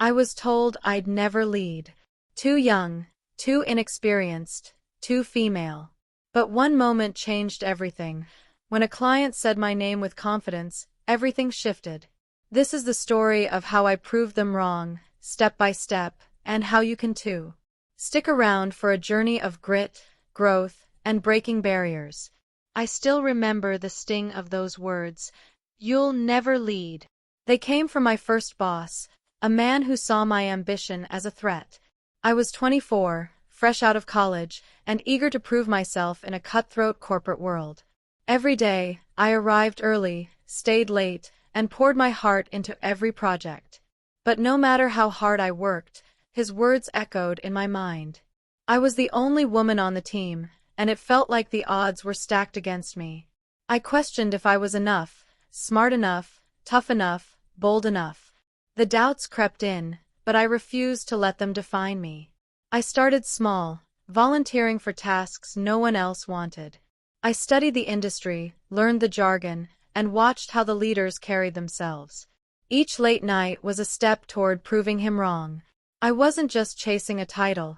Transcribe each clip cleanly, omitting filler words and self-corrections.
I was told I'd never lead. Too young, too inexperienced, too female. But one moment changed everything. When a client said my name with confidence, everything shifted. This is the story of how I proved them wrong, step by step, and how you can too. Stick around for a journey of grit, growth, and breaking barriers. I still remember the sting of those words. You'll never lead. They came from my first boss, a man who saw my ambition as a threat. I was 24, fresh out of college, and eager to prove myself in a cutthroat corporate world. Every day, I arrived early, stayed late, and poured my heart into every project. But no matter how hard I worked, his words echoed in my mind. I was the only woman on the team, and it felt like the odds were stacked against me. I questioned if I was enough, smart enough, tough enough, bold enough. The doubts crept in, but I refused to let them define me. I started small, volunteering for tasks no one else wanted. I studied the industry, learned the jargon, and watched how the leaders carried themselves. Each late night was a step toward proving him wrong. I wasn't just chasing a title,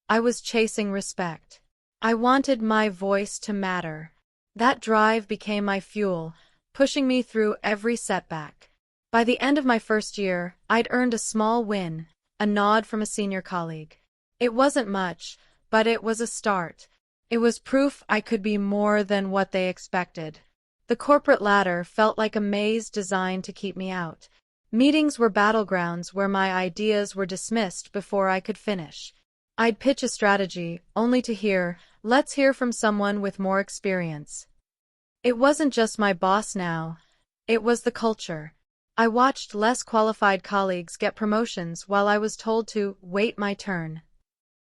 I was chasing respect. I wanted my voice to matter. That drive became my fuel, pushing me through every setback. By the end of my first year, I'd earned a small win, a nod from a senior colleague. It wasn't much, but it was a start. It was proof I could be more than what they expected. The corporate ladder felt like a maze designed to keep me out. Meetings were battlegrounds where my ideas were dismissed before I could finish. I'd pitch a strategy, only to hear, "Let's hear from someone with more experience." It wasn't just my boss now. It was the culture. I watched less qualified colleagues get promotions while I was told to wait my turn.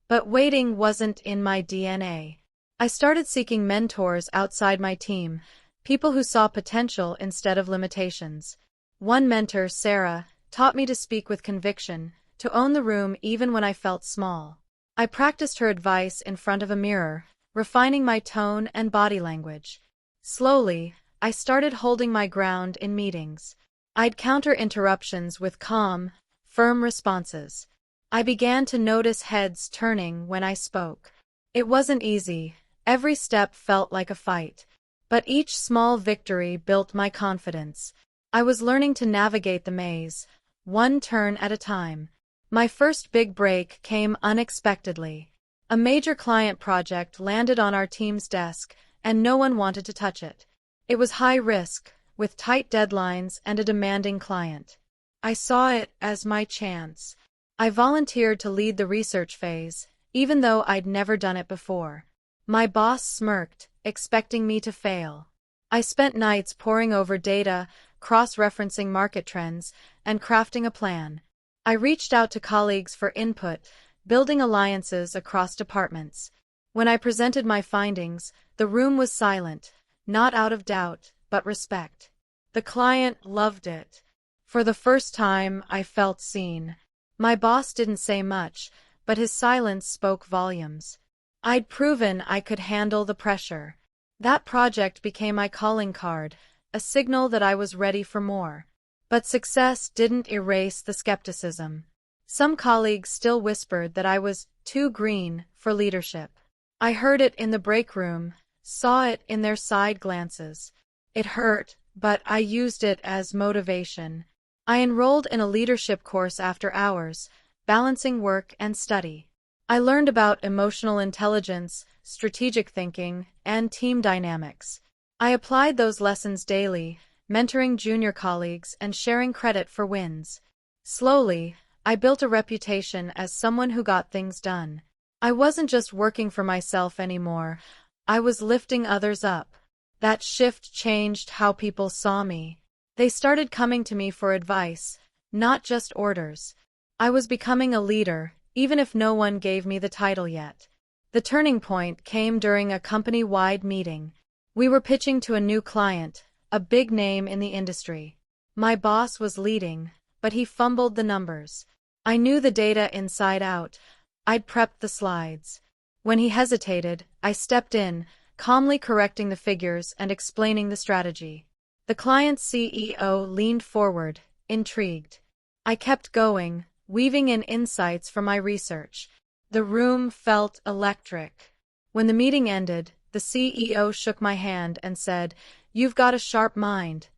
But waiting wasn't in my DNA. I started seeking mentors outside my team, people who saw potential instead of limitations. One mentor, Sarah, taught me to speak with conviction, to own the room even when I felt small. I practiced her advice in front of a mirror, refining my tone and body language. Slowly, I started holding my ground in meetings. I'd counter interruptions with calm, firm responses. I began to notice heads turning when I spoke. It wasn't easy. Every step felt like a fight. But each small victory built my confidence. I was learning to navigate the maze, one turn at a time. My first big break came unexpectedly. A major client project landed on our team's desk, and no one wanted to touch it. It was high risk, with tight deadlines and a demanding client. I saw it as my chance. I volunteered to lead the research phase, even though I'd never done it before. My boss smirked, expecting me to fail. I spent nights poring over data, cross-referencing market trends, and crafting a plan. I reached out to colleagues for input, building alliances across departments. When I presented my findings, the room was silent, not out of doubt, but respect. The client loved it. For the first time, I felt seen. My boss didn't say much, but his silence spoke volumes. I'd proven I could handle the pressure. That project became my calling card, a signal that I was ready for more. But success didn't erase the skepticism. Some colleagues still whispered that I was too green for leadership. I heard it in the break room, saw it in their side glances. It hurt, but I used it as motivation. I enrolled in a leadership course after hours, balancing work and study. I learned about emotional intelligence, strategic thinking, and team dynamics. I applied those lessons daily, mentoring junior colleagues and sharing credit for wins. Slowly, I built a reputation as someone who got things done. I wasn't just working for myself anymore, I was lifting others up. That shift changed how people saw me. They started coming to me for advice, not just orders. I was becoming a leader, even if no one gave me the title yet. The turning point came during a company-wide meeting. We were pitching to a new client, a big name in the industry. My boss was leading, but he fumbled the numbers. I knew the data inside out. I'd prepped the slides. When he hesitated, I stepped in, calmly correcting the figures and explaining the strategy. The client's CEO leaned forward, intrigued. I kept going, weaving in insights from my research. The room felt electric. When the meeting ended, the CEO shook my hand and said, "You've got a sharp mind."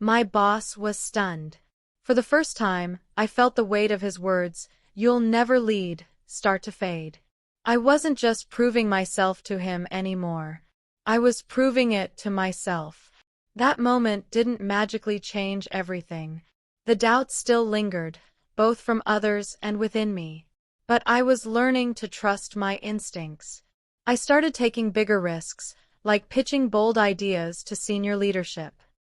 My boss was stunned. For the first time, I felt the weight of his words, "You'll never lead," start to fade. I wasn't just proving myself to him anymore. I was proving it to myself. That moment didn't magically change everything. The doubts still lingered, both from others and within me. But I was learning to trust my instincts. I started taking bigger risks, like pitching bold ideas to senior leadership.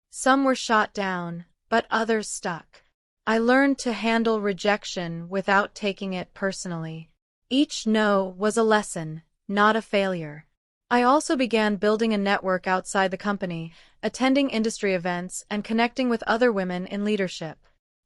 Some were shot down, but others stuck. I learned to handle rejection without taking it personally. Each no was a lesson, not a failure. I also began building a network outside the company, attending industry events and connecting with other women in leadership.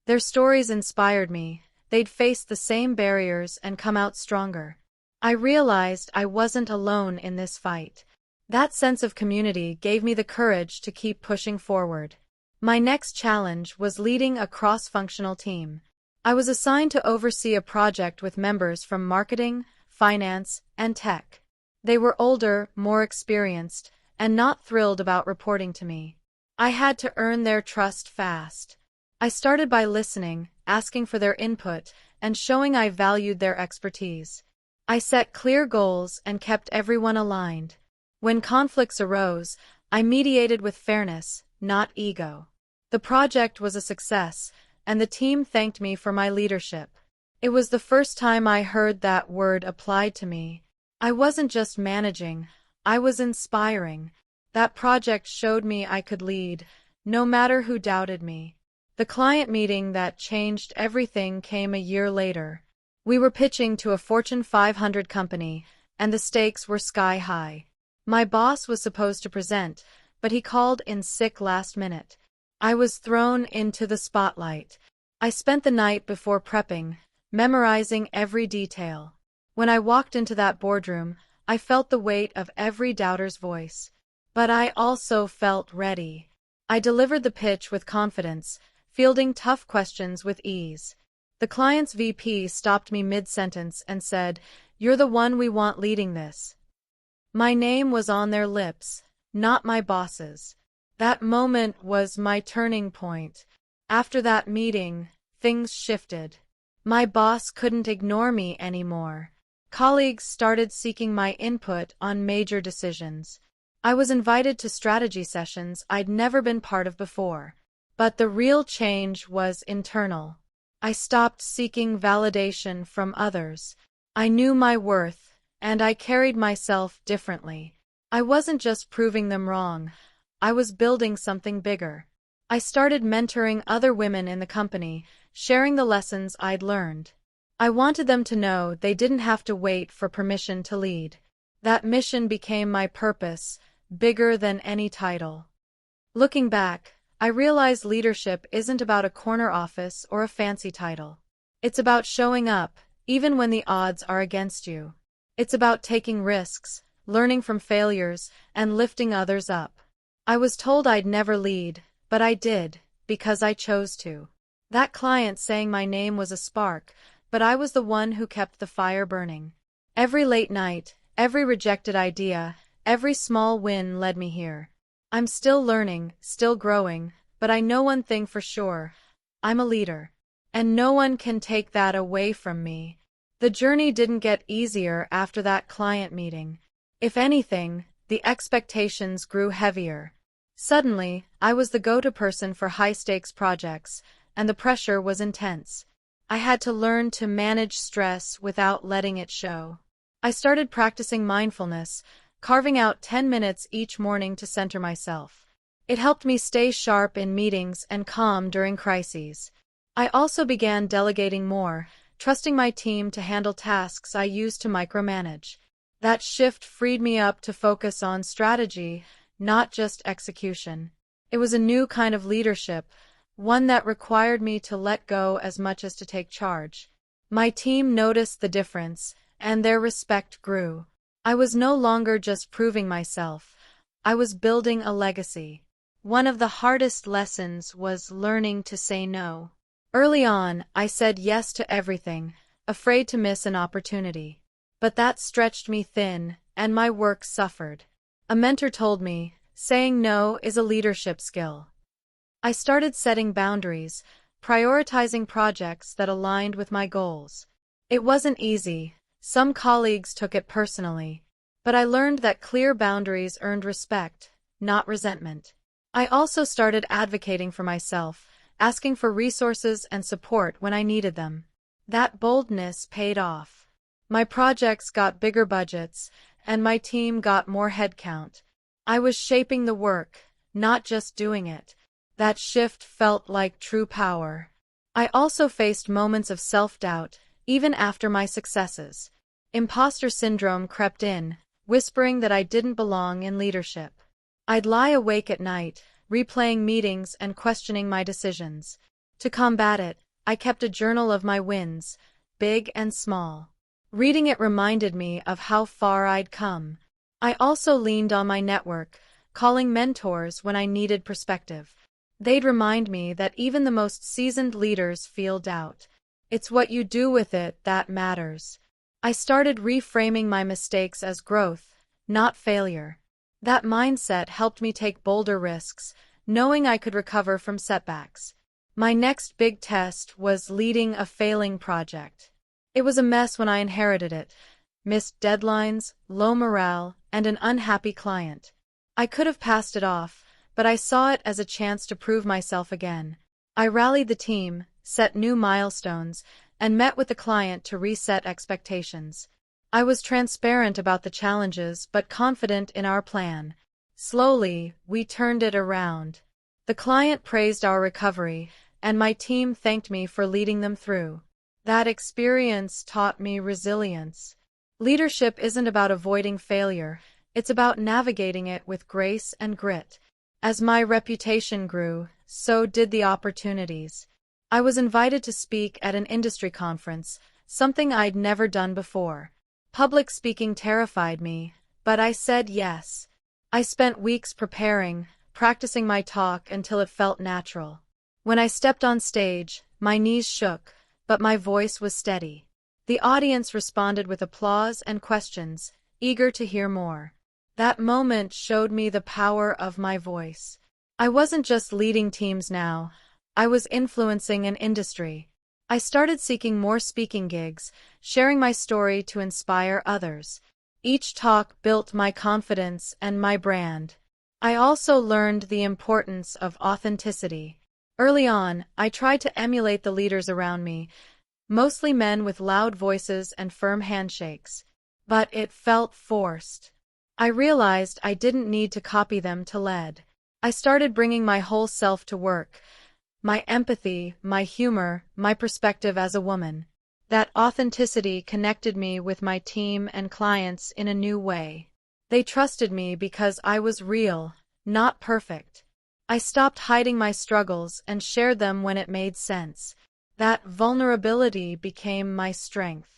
Their stories inspired me. They'd faced the same barriers and come out stronger. I realized I wasn't alone in this fight. That sense of community gave me the courage to keep pushing forward. My next challenge was leading a cross-functional team. I was assigned to oversee a project with members from marketing, finance, and tech. They were older, more experienced, and not thrilled about reporting to me. I had to earn their trust fast. I started by listening, asking for their input, and showing I valued their expertise. I set clear goals and kept everyone aligned. When conflicts arose, I mediated with fairness, not ego. The project was a success, and the team thanked me for my leadership. It was the first time I heard that word applied to me. I wasn't just managing, I was inspiring. That project showed me I could lead, no matter who doubted me. The client meeting that changed everything came a year later. We were pitching to a Fortune 500 company, and the stakes were sky high. My boss was supposed to present, but he called in sick last minute. I was thrown into the spotlight. I spent the night before prepping, memorizing every detail. When I walked into that boardroom, I felt the weight of every doubter's voice. But I also felt ready. I delivered the pitch with confidence, fielding tough questions with ease. The client's VP stopped me mid-sentence and said, "You're the one we want leading this." My name was on their lips, not my boss's. That moment was my turning point. After that meeting, things shifted. My boss couldn't ignore me anymore. Colleagues started seeking my input on major decisions. I was invited to strategy sessions I'd never been part of before. But the real change was internal. I stopped seeking validation from others. I knew my worth, and I carried myself differently. I wasn't just proving them wrong. I was building something bigger. I started mentoring other women in the company, sharing the lessons I'd learned. I wanted them to know they didn't have to wait for permission to lead. That mission became my purpose, bigger than any title. Looking back, I realized leadership isn't about a corner office or a fancy title. It's about showing up, even when the odds are against you. It's about taking risks, learning from failures, and lifting others up. I was told I'd never lead, but I did, because I chose to. That client saying my name was a spark, but I was the one who kept the fire burning. Every late night, every rejected idea, every small win led me here. I'm still learning, still growing, but I know one thing for sure. I'm a leader. And no one can take that away from me. The journey didn't get easier after that client meeting. If anything, the expectations grew heavier. Suddenly, I was the go-to person for high-stakes projects, and the pressure was intense. I had to learn to manage stress without letting it show. I started practicing mindfulness, carving out 10 minutes each morning to center myself. It helped me stay sharp in meetings and calm during crises. I also began delegating more, trusting my team to handle tasks I used to micromanage. That shift freed me up to focus on strategy, not just execution. It was a new kind of leadership, one that required me to let go as much as to take charge. My team noticed the difference, and their respect grew. I was no longer just proving myself. I was building a legacy. One of the hardest lessons was learning to say no. Early on, I said yes to everything, afraid to miss an opportunity. But that stretched me thin, and my work suffered. A mentor told me, saying no is a leadership skill. I started setting boundaries, prioritizing projects that aligned with my goals. It wasn't easy. Some colleagues took it personally. But I learned that clear boundaries earned respect, not resentment. I also started advocating for myself, asking for resources and support when I needed them. That boldness paid off. My projects got bigger budgets, and my team got more headcount. I was shaping the work, not just doing it. That shift felt like true power. I also faced moments of self-doubt, even after my successes. Imposter syndrome crept in, whispering that I didn't belong in leadership. I'd lie awake at night, replaying meetings and questioning my decisions. To combat it, I kept a journal of my wins, big and small. Reading it reminded me of how far I'd come. I also leaned on my network, calling mentors when I needed perspective. They'd remind me that even the most seasoned leaders feel doubt. It's what you do with it that matters. I started reframing my mistakes as growth, not failure. That mindset helped me take bolder risks, knowing I could recover from setbacks. My next big test was leading a failing project. It was a mess when I inherited it. Missed deadlines, low morale, and an unhappy client. I could have passed it off, but I saw it as a chance to prove myself again. I rallied the team, set new milestones, and met with the client to reset expectations. I was transparent about the challenges but confident in our plan. Slowly, we turned it around. The client praised our recovery, and my team thanked me for leading them through. That experience taught me resilience. Leadership isn't about avoiding failure, it's about navigating it with grace and grit. As my reputation grew, so did the opportunities. I was invited to speak at an industry conference, something I'd never done before. Public speaking terrified me, but I said yes. I spent weeks preparing, practicing my talk until it felt natural. When I stepped on stage, my knees shook, but my voice was steady. The audience responded with applause and questions, eager to hear more. That moment showed me the power of my voice. I wasn't just leading teams now, I was influencing an industry. I started seeking more speaking gigs, sharing my story to inspire others. Each talk built my confidence and my brand. I also learned the importance of authenticity. Early on, I tried to emulate the leaders around me, mostly men with loud voices and firm handshakes. But it felt forced. I realized I didn't need to copy them to lead. I started bringing my whole self to work. My empathy, my humor, my perspective as a woman. That authenticity connected me with my team and clients in a new way. They trusted me because I was real, not perfect. I stopped hiding my struggles and shared them when it made sense. That vulnerability became my strength.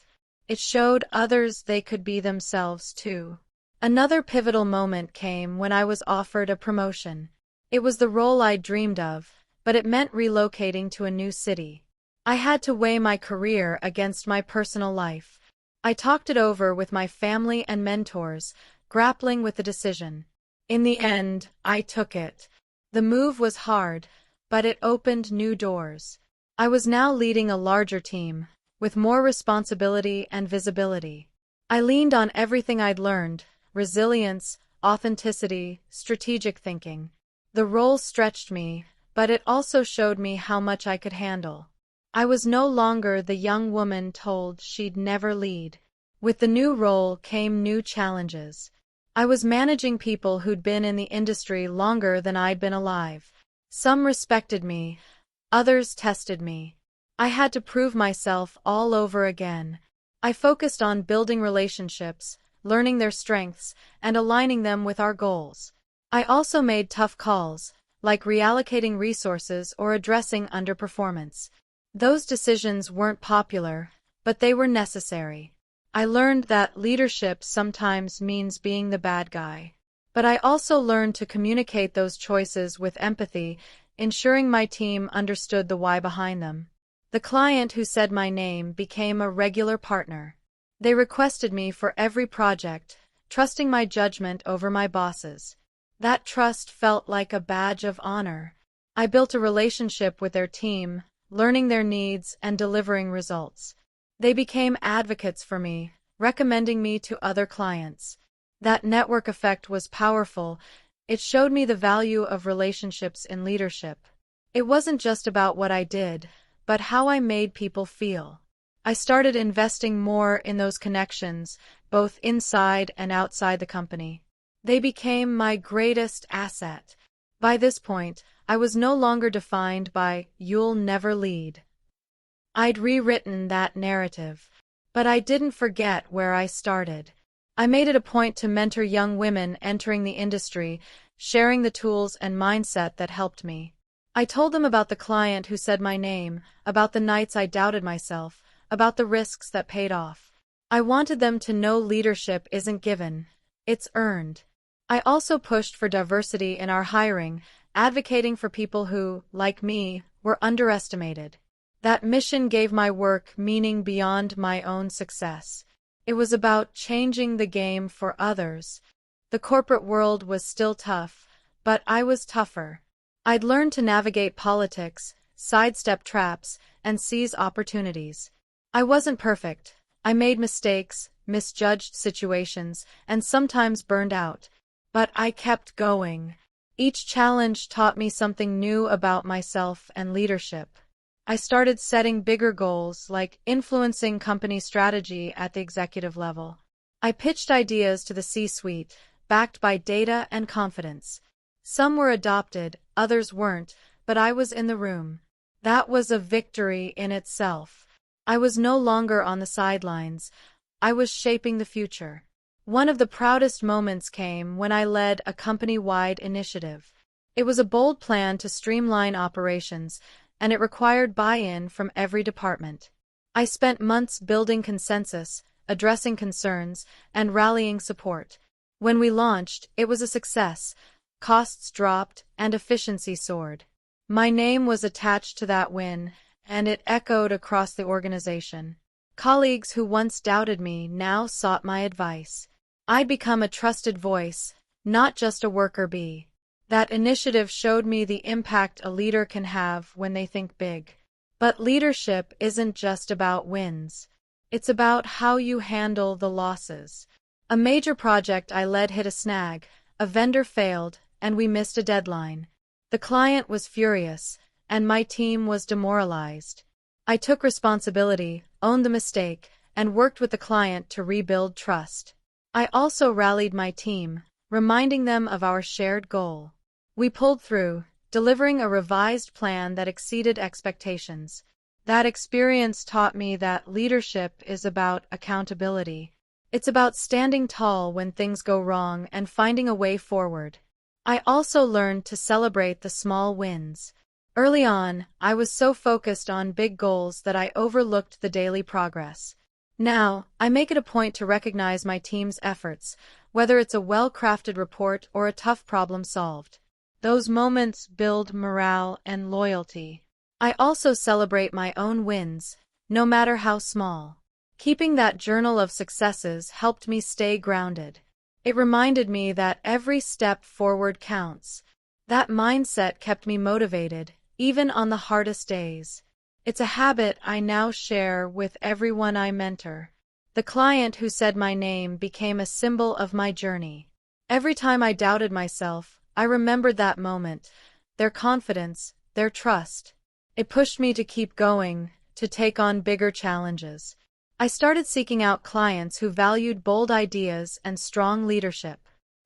It showed others they could be themselves too. Another pivotal moment came when I was offered a promotion. It was the role I dreamed of, but it meant relocating to a new city. I had to weigh my career against my personal life. I talked it over with my family and mentors, grappling with the decision. In the end, I took it. The move was hard, but it opened new doors. I was now leading a larger team, with more responsibility and visibility. I leaned on everything I'd learned: resilience, authenticity, strategic thinking. The role stretched me, but it also showed me how much I could handle. I was no longer the young woman told she'd never lead. With the new role came new challenges. I was managing people who'd been in the industry longer than I'd been alive. Some respected me, others tested me. I had to prove myself all over again. I focused on building relationships, learning their strengths, and aligning them with our goals. I also made tough calls, like reallocating resources or addressing underperformance. Those decisions weren't popular, but they were necessary. I learned that leadership sometimes means being the bad guy. But I also learned to communicate those choices with empathy, ensuring my team understood the why behind them. The client who said my name became a regular partner. They requested me for every project, trusting my judgment over my bosses. That trust felt like a badge of honor. I built a relationship with their team, learning their needs and delivering results. They became advocates for me, recommending me to other clients. That network effect was powerful. It showed me the value of relationships in leadership. It wasn't just about what I did, but how I made people feel. I started investing more in those connections, both inside and outside the company. They became my greatest asset. By this point, I was no longer defined by "you'll never lead." I'd rewritten that narrative. But I didn't forget where I started. I made it a point to mentor young women entering the industry, sharing the tools and mindset that helped me. I told them about the client who said my name, about the nights I doubted myself, about the risks that paid off. I wanted them to know leadership isn't given, it's earned. I also pushed for diversity in our hiring, advocating for people who, like me, were underestimated. That mission gave my work meaning beyond my own success. It was about changing the game for others. The corporate world was still tough, but I was tougher. I'd learned to navigate politics, sidestep traps, and seize opportunities. I wasn't perfect. I made mistakes, misjudged situations, and sometimes burned out. But I kept going. Each challenge taught me something new about myself and leadership. I started setting bigger goals, like influencing company strategy at the executive level. I pitched ideas to the C-suite, backed by data and confidence. Some were adopted, others weren't, but I was in the room. That was a victory in itself. I was no longer on the sidelines. I was shaping the future. One of the proudest moments came when I led a company-wide initiative. It was a bold plan to streamline operations, and it required buy-in from every department. I spent months building consensus, addressing concerns, and rallying support. When we launched, it was a success. Costs dropped, and efficiency soared. My name was attached to that win, and it echoed across the organization. Colleagues who once doubted me now sought my advice. I'd become a trusted voice, not just a worker bee. That initiative showed me the impact a leader can have when they think big. But leadership isn't just about wins. It's about how you handle the losses. A major project I led hit a snag, a vendor failed, and we missed a deadline. The client was furious, and my team was demoralized. I took responsibility, owned the mistake, and worked with the client to rebuild trust. I also rallied my team, reminding them of our shared goal. We pulled through, delivering a revised plan that exceeded expectations. That experience taught me that leadership is about accountability. It's about standing tall when things go wrong and finding a way forward. I also learned to celebrate the small wins. Early on, I was so focused on big goals that I overlooked the daily progress. Now, I make it a point to recognize my team's efforts, whether it's a well-crafted report or a tough problem solved. Those moments build morale and loyalty. I also celebrate my own wins, no matter how small. Keeping that journal of successes helped me stay grounded. It reminded me that every step forward counts. That mindset kept me motivated, even on the hardest days. It's a habit I now share with everyone I mentor. The client who said my name became a symbol of my journey. Every time I doubted myself, I remembered that moment, their confidence, their trust. It pushed me to keep going, to take on bigger challenges. I started seeking out clients who valued bold ideas and strong leadership.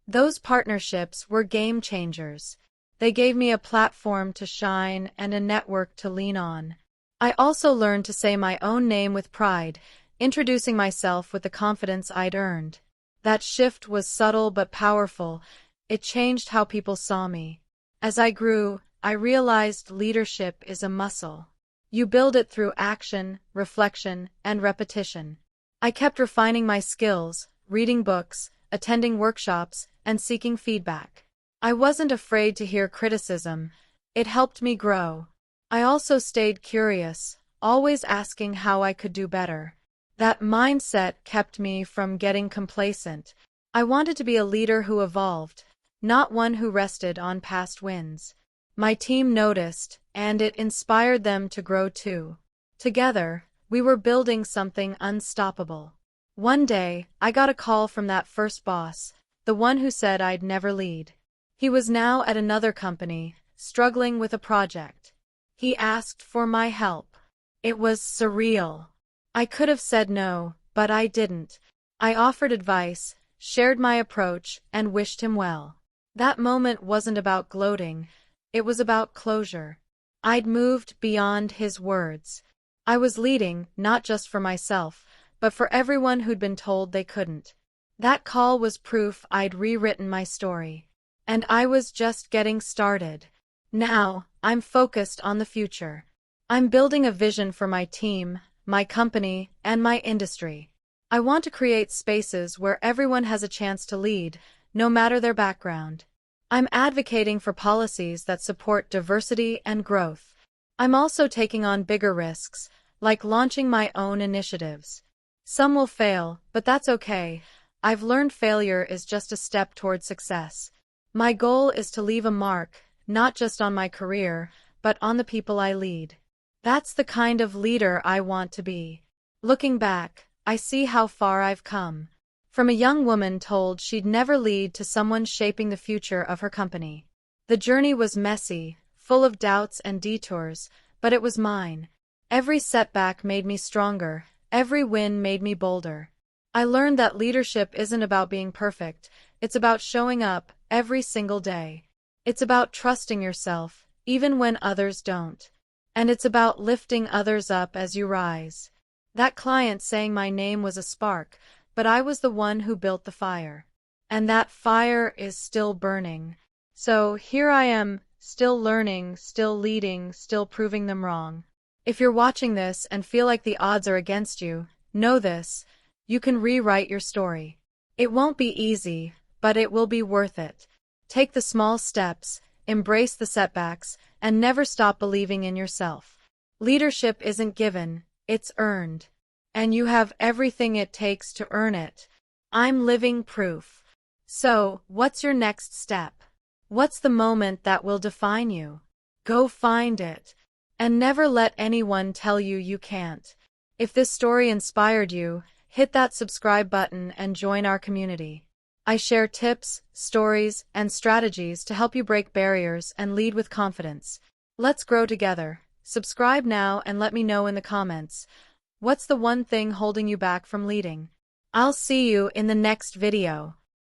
Those partnerships were game changers. They gave me a platform to shine and a network to lean on. I also learned to say my own name with pride, introducing myself with the confidence I'd earned. That shift was subtle but powerful. It changed how people saw me. As I grew, I realized leadership is a muscle. You build it through action, reflection, and repetition. I kept refining my skills, reading books, attending workshops, and seeking feedback. I wasn't afraid to hear criticism. It helped me grow. I also stayed curious, always asking how I could do better. That mindset kept me from getting complacent. I wanted to be a leader who evolved, not one who rested on past wins. My team noticed, and it inspired them to grow too. Together, we were building something unstoppable. One day, I got a call from that first boss, the one who said I'd never lead. He was now at another company, struggling with a project. He asked for my help. It was surreal. I could have said no, but I didn't. I offered advice, shared my approach, and wished him well. That moment wasn't about gloating, it was about closure. I'd moved beyond his words. I was leading, not just for myself, but for everyone who'd been told they couldn't. That call was proof I'd rewritten my story. And I was just getting started. Now, I'm focused on the future. I'm building a vision for my team, my company, and my industry. I want to create spaces where everyone has a chance to lead, no matter their background. I'm advocating for policies that support diversity and growth. I'm also taking on bigger risks, like launching my own initiatives. Some will fail, but that's okay. I've learned failure is just a step toward success. My goal is to leave a mark, not just on my career, but on the people I lead. That's the kind of leader I want to be. Looking back, I see how far I've come. From a young woman told she'd never lead to someone shaping the future of her company. The journey was messy, full of doubts and detours, but it was mine. Every setback made me stronger, every win made me bolder. I learned that leadership isn't about being perfect, it's about showing up every single day. It's about trusting yourself, even when others don't. And it's about lifting others up as you rise. That client saying my name was a spark, but I was the one who built the fire. And that fire is still burning. So here I am, still learning, still leading, still proving them wrong. If you're watching this and feel like the odds are against you, know this: you can rewrite your story. It won't be easy, but it will be worth it. Take the small steps, embrace the setbacks, and never stop believing in yourself. Leadership isn't given, it's earned. And you have everything it takes to earn it. I'm living proof. So, what's your next step? What's the moment that will define you? Go find it. And never let anyone tell you you can't. If this story inspired you, hit that subscribe button and join our community. I share tips, stories, and strategies to help you break barriers and lead with confidence. Let's grow together. Subscribe now and let me know in the comments. What's the one thing holding you back from leading? I'll see you in the next video.